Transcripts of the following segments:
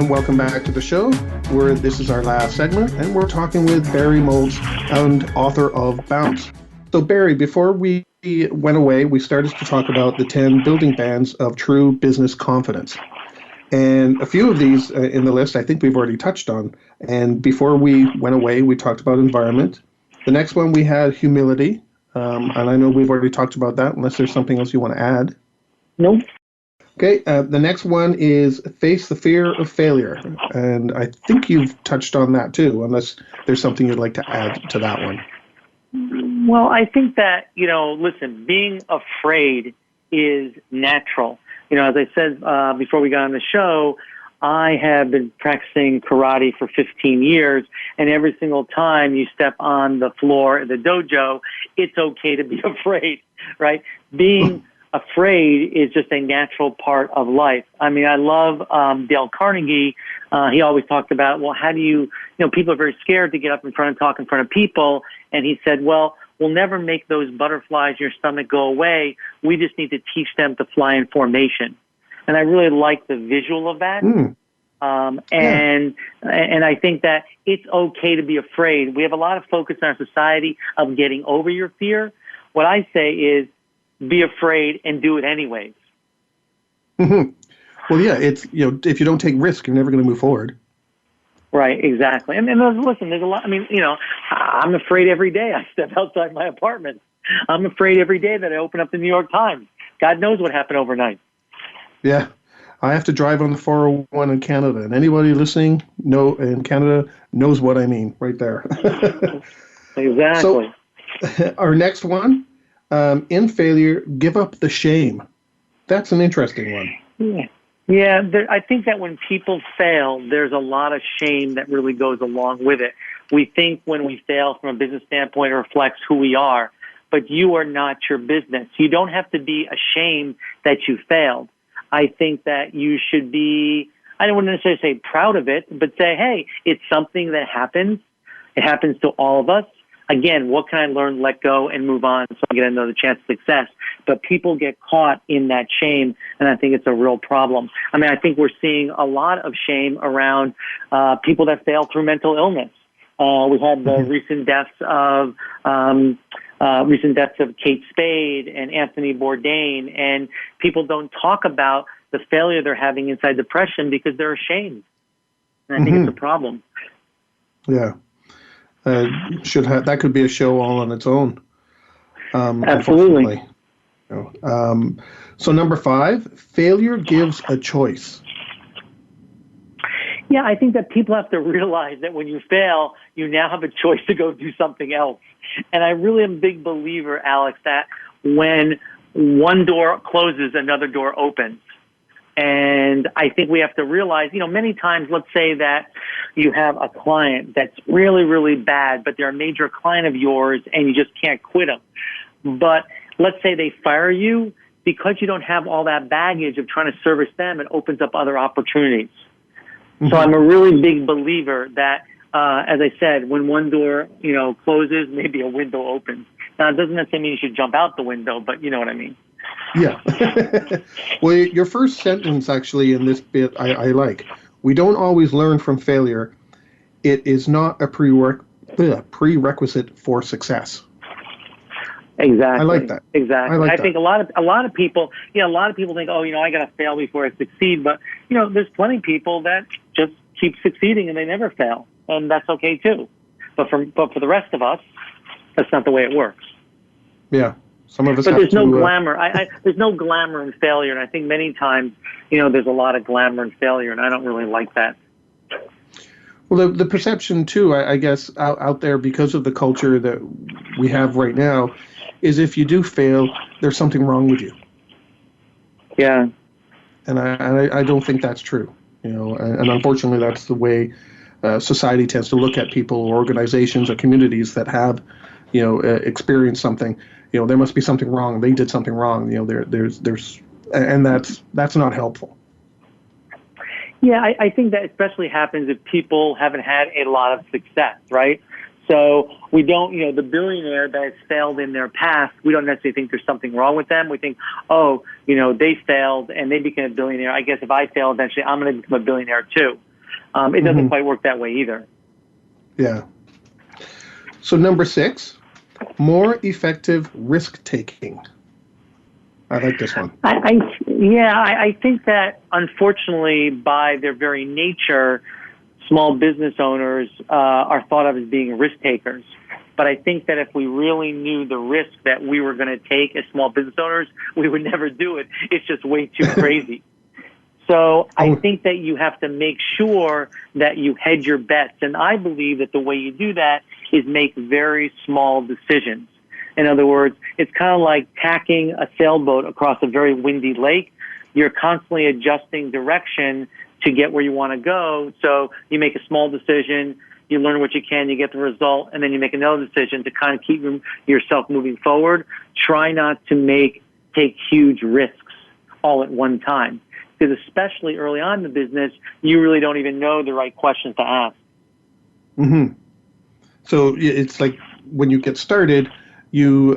and welcome back to the show. This is our last segment, and we're talking with Barry Moltz, and author of Bounce. So, Barry, before we went away, we started to talk about the 10 building bands of true business confidence. And a few of these in the list, I think we've already touched on. And before we went away, we talked about environment. The next one we had humility, and I know we've already talked about that, unless there's something else you want to add. Nope. Okay, the next one is face the fear of failure. And I think you've touched on that too, unless there's something you'd like to add to that one. Well, I think that, listen, being afraid is natural. As I said before we got on the show, I have been practicing karate for 15 years, and every single time you step on the floor in the dojo, it's okay to be afraid, right? Being afraid is just a natural part of life. I mean, I love Dale Carnegie. He always talked about, well, how do you people are very scared to get up in front and talk in front of people. And he said, well, we'll never make those butterflies in your stomach go away. We just need to teach them to fly in formation. And I really like the visual of that. And I think that it's okay to be afraid. We have a lot of focus in our society of getting over your fear. What I say is, be afraid and do it anyways. Mm-hmm. Well, yeah, it's, if you don't take risk, you're never going to move forward. Right, exactly. And listen, there's a lot, I'm afraid every day I step outside my apartment. I'm afraid every day that I open up the New York Times. God knows what happened overnight. Yeah, I have to drive on the 401 in Canada, and anybody listening in Canada knows what I mean right there. Exactly. So, our next one, in failure, give up the shame. That's an interesting one. Yeah. I think that when people fail, there's a lot of shame that really goes along with it. We think when we fail from a business standpoint, it reflects who we are, but you are not your business. You don't have to be ashamed that you failed. I think that you should be, I don't want to necessarily say proud of it, but say, hey, it's something that happens. It happens to all of us. Again, what can I learn, let go, and move on so I get another chance of success? But people get caught in that shame, and I think it's a real problem. I think we're seeing a lot of shame around people that fail through mental illness. We had the recent deaths of Kate Spade and Anthony Bourdain, and people don't talk about the failure they're having inside depression because they're ashamed. And I think it's a problem. Yeah. That could be a show all on its own. Absolutely. So number 5, failure gives a choice. Yeah, I think that people have to realize that when you fail, you now have a choice to go do something else. And I really am a big believer, Alex, that when one door closes, another door opens. And I think we have to realize, many times, let's say that you have a client that's really, really bad, but they're a major client of yours and you just can't quit them. But let's say they fire you because you don't have all that baggage of trying to service them. It opens up other opportunities. Mm-hmm. So I'm a really big believer that, as I said, when one door, closes, maybe a window opens. Now, it doesn't necessarily mean you should jump out the window, but you know what I mean. Yeah. Well, your first sentence actually in this bit, I like. We don't always learn from failure. It is not a prerequisite for success. Exactly. I like that. Exactly. I think a lot of people think, I got to fail before I succeed. But, there's plenty of people that just keep succeeding and they never fail. And that's okay too. But for the rest of us, that's not the way it works. Yeah. Some of us but there's no glamour. There's no glamour in failure. And I think many times, there's a lot of glamour in failure. And I don't really like that. Well, the perception too, I guess, out there because of the culture that we have right now is if you do fail, there's something wrong with you. Yeah. And I don't think that's true, and unfortunately that's the way society tends to look at people or organizations or communities that have, experienced something. There must be something wrong. They did something wrong. And that's not helpful. Yeah, I think that especially happens if people haven't had a lot of success, right? So we don't, the billionaire that has failed in their past, we don't necessarily think there's something wrong with them. We think, they failed and they became a billionaire. I guess if I fail eventually, I'm going to become a billionaire too. It doesn't quite work that way either. Yeah. So number 6, more effective risk-taking. I like this one. I think that unfortunately, by their very nature, small business owners are thought of as being risk takers. But I think that if we really knew the risk that we were going to take as small business owners, we would never do it. It's just way too crazy. So I think that you have to make sure that you hedge your bets. And I believe that the way you do that is make very small decisions. In other words, it's kind of like tacking a sailboat across a very windy lake. You're constantly adjusting direction to get where you want to go. So you make a small decision, you learn what you can, you get the result, and then you make another decision to kind of keep yourself moving forward. Try not to take huge risks all at one time. Because especially early on in the business, you really don't even know the right questions to ask. Mm-hmm. So it's like when you get started, you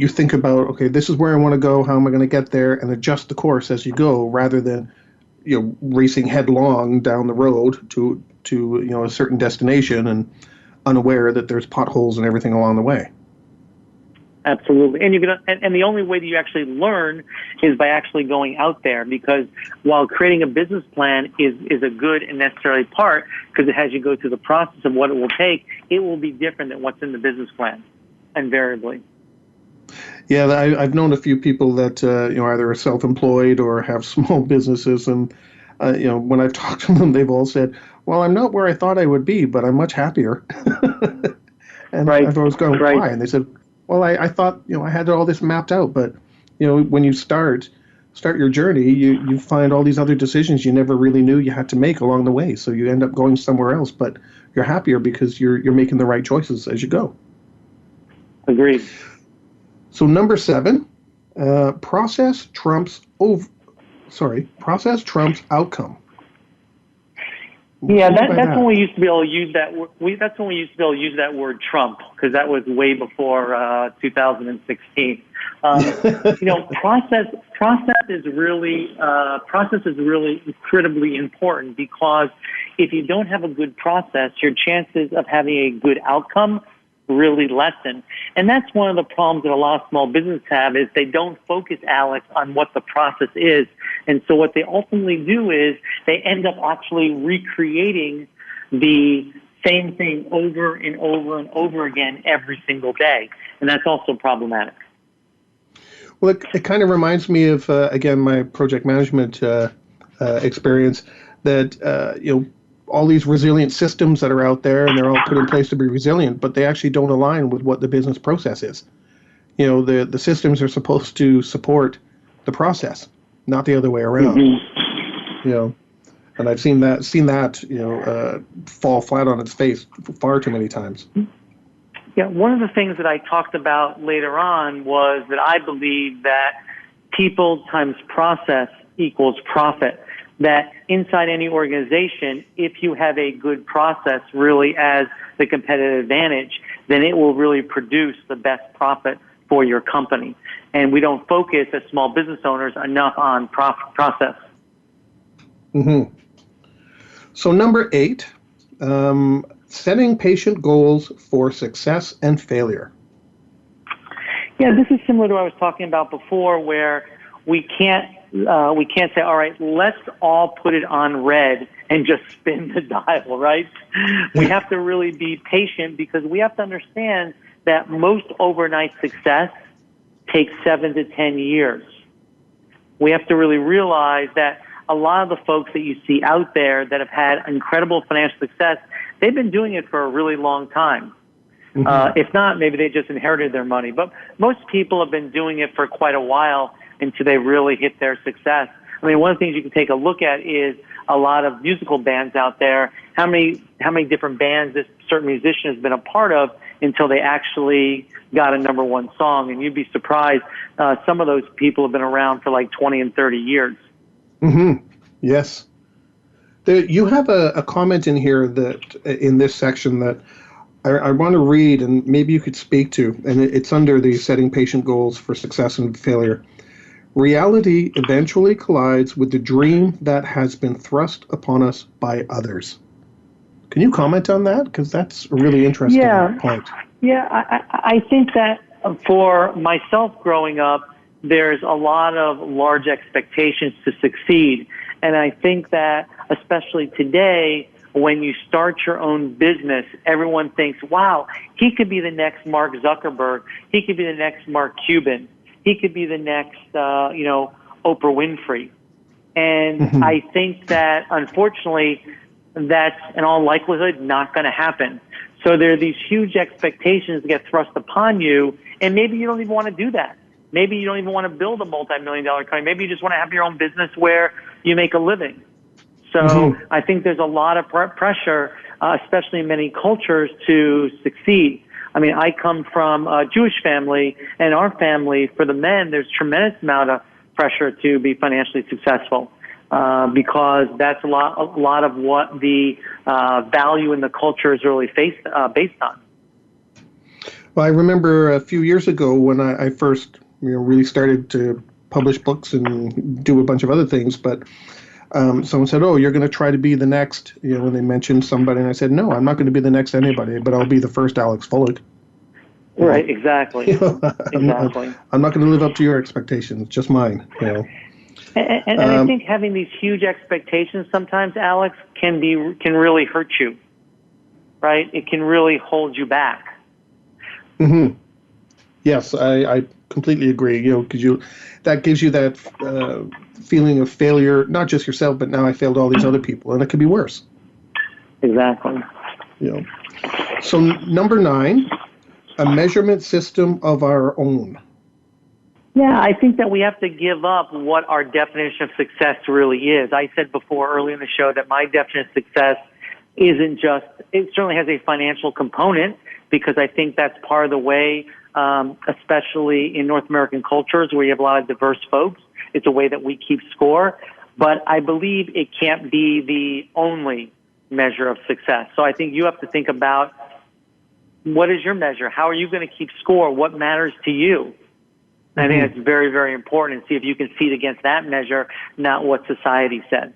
think about, okay, this is where I want to go. How am I going to get there? And adjust the course as you go, rather than racing headlong down the road to a certain destination and unaware that there's potholes and everything along the way. Absolutely. And the only way that you actually learn is by actually going out there, because while creating a business plan is a good and necessary part, because it has you go through the process of what it will take, it will be different than what's in the business plan, invariably. Yeah, I've known a few people that either are self-employed or have small businesses, and when I've talked to them, they've all said, "Well, I'm not where I thought I would be, but I'm much happier." And right. I've always gone, "Why?" And they said, "Well, I thought I had all this mapped out, but when you start your journey, you find all these other decisions you never really knew you had to make along the way. So you end up going somewhere else, but you're happier because you're making the right choices as you go." Agreed. So number 7, process trumps outcome. Yeah, that's when we used to be able to use that. That's when we used to be able to use that word "trump," because that was way before 2016. Process is really incredibly important, because if you don't have a good process, your chances of having a good outcome really lessen. And that's one of the problems that a lot of small businesses have, is they don't focus, Alex, on what the process is. And so what they ultimately do is they end up actually recreating the same thing over and over and over again every single day. And that's also problematic. Well, it kind of reminds me of, again, my project management experience, that, all these resilient systems that are out there, and they're all put in place to be resilient, but they actually don't align with what the business process is. The systems are supposed to support the process, not the other way around. Mm-hmm. And I've seen that fall flat on its face far too many times. Yeah, one of the things that I talked about later on was that I believe that people times process equals profit. That inside any organization, if you have a good process really as the competitive advantage, then it will really produce the best profit for your company. And we don't focus as small business owners enough on process. Mm-hmm. So number 8, setting patient goals for success and failure. Yeah, this is similar to what I was talking about before, where we can't say, all right, let's all put it on red and just spin the dial, right? We have to really be patient, because we have to understand that most overnight success takes 7 to 10 years. We have to really realize that a lot of the folks that you see out there that have had incredible financial success, they've been doing it for a really long time. Mm-hmm. If not, maybe they just inherited their money. But most people have been doing it for quite a while until they really hit their success. I mean, one of the things you can take a look at is a lot of musical bands out there. How many different bands this certain musician has been a part of until they actually got a number one song? And you'd be surprised. Some of those people have been around for like 20 and 30 years. Mm-hmm. Yes. You have a comment in here that in this section that I want to read, and maybe you could speak to, and it's under the setting patient goals for success and failure. Reality eventually collides with the dream that has been thrust upon us by others. Can you comment on that? Because that's a really interesting point. Yeah, I think that for myself growing up, there's a lot of large expectations to succeed. And I think that especially today, when you start your own business, everyone thinks, wow, he could be the next Mark Zuckerberg. He could be the next Mark Cuban. He could be the next, Oprah Winfrey. And I think that, unfortunately, that's in all likelihood not going to happen. So there are these huge expectations that get thrust upon you, and maybe you don't even want to do that. Maybe you don't even want to build a multi-million-dollar company. Maybe you just want to have your own business where you make a living. So I think there's a lot of pressure, especially in many cultures, to succeed. I mean, I come from a Jewish family, and our family, for the men, there's tremendous amount of pressure to be financially successful, because that's a lot of what the value in the culture is really based on. Well, I remember a few years ago when I first really started to publish books and do a bunch of other things, but someone said, "Oh, you're going to try to be the next," when they mentioned somebody, and I said, "No, I'm not going to be the next anybody, but I'll be the first Alex Fullick." Right, exactly. Exactly. I'm not going to live up to your expectations, just mine. And I think having these huge expectations sometimes, Alex, can really hurt you. Right? It can really hold you back. Mm-hmm. Yes, I completely agree. Because that gives you that feeling of failure, not just yourself, but now I failed all these other people, and it could be worse. Exactly. So number 9, a measurement system of our own. Yeah, I think that we have to give up what our definition of success really is. I said before earlier in the show that my definition of success isn't just, it certainly has a financial component, because I think that's part of the way, especially in North American cultures where you have a lot of diverse folks. It's a way that we keep score. But I believe it can't be the only measure of success. So I think you have to think about, what is your measure? How are you going to keep score? What matters to you? I think it's very, very important, and see if you can see it against that measure, not what society said.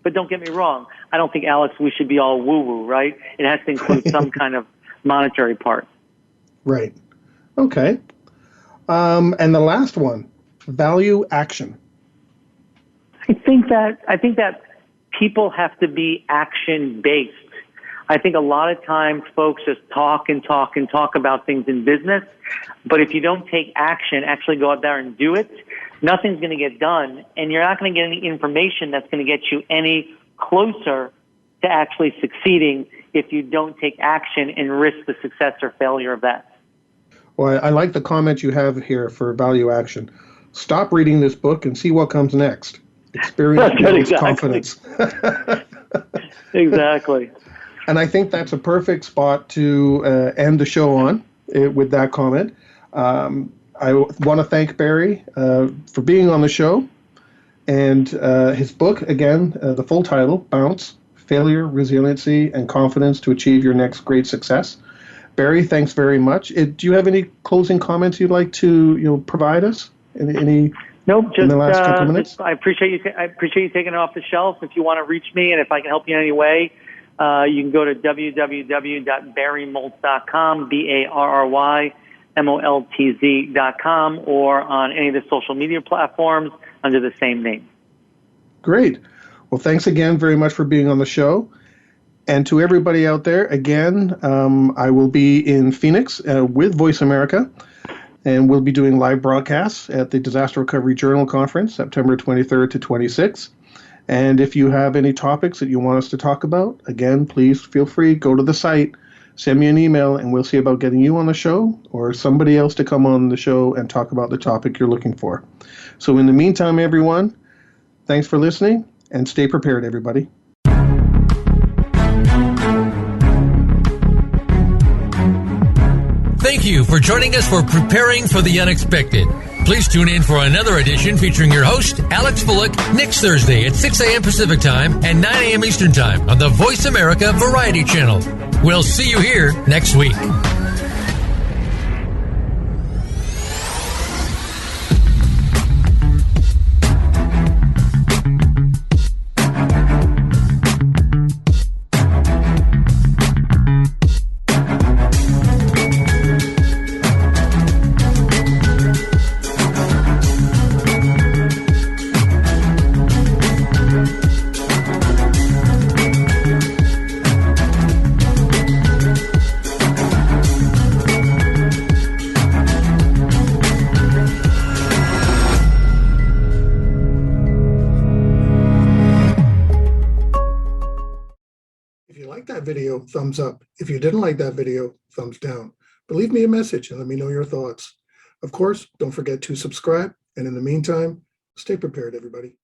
But don't get me wrong. I don't think, Alex, we should be all woo-woo, right? It has to include some kind of monetary part. Right. Okay. And the last one, value action. I think that people have to be action-based. I think a lot of times folks just talk and talk and talk about things in business, but if you don't take action, actually go out there and do it, nothing's going to get done, and you're not going to get any information that's going to get you any closer to actually succeeding if you don't take action and risk the success or failure of that. Well, I like the comment you have here for value action. Stop reading this book and see what comes next. Experience builds confidence. Exactly. And I think that's a perfect spot to end the show on with that comment. I want to thank Barry for being on the show. And his book, again, the full title, Bounce, Failure, Resiliency, and Confidence to Achieve Your Next Great Success. Barry, thanks very much. Do you have any closing comments you'd like to provide us? Any Nope, just in the last couple of minutes? I appreciate you taking it off the shelf. If you want to reach me and if I can help you in any way, you can go to www.barrymoltz.com, BARRYMOLTZ.com, or on any of the social media platforms under the same name. Great. Well, thanks again very much for being on the show. And to everybody out there, again, I will be in Phoenix with Voice America, and we'll be doing live broadcasts at the Disaster Recovery Journal Conference, September 23rd to 26th. And if you have any topics that you want us to talk about, again, please feel free, go to the site, send me an email, and we'll see about getting you on the show or somebody else to come on the show and talk about the topic you're looking for. So in the meantime, everyone, thanks for listening, and stay prepared, everybody. Thank you for joining us for Preparing for the Unexpected. Please tune in for another edition featuring your host, Alex Fullick, next Thursday at 6 a.m. Pacific Time and 9 a.m. Eastern Time on the Voice America Variety Channel. We'll see you here next week. liked that video, thumbs up. If you didn't like that video, thumbs down. But leave me a message and let me know your thoughts. Of course, don't forget to subscribe. And in the meantime, stay prepared, everybody.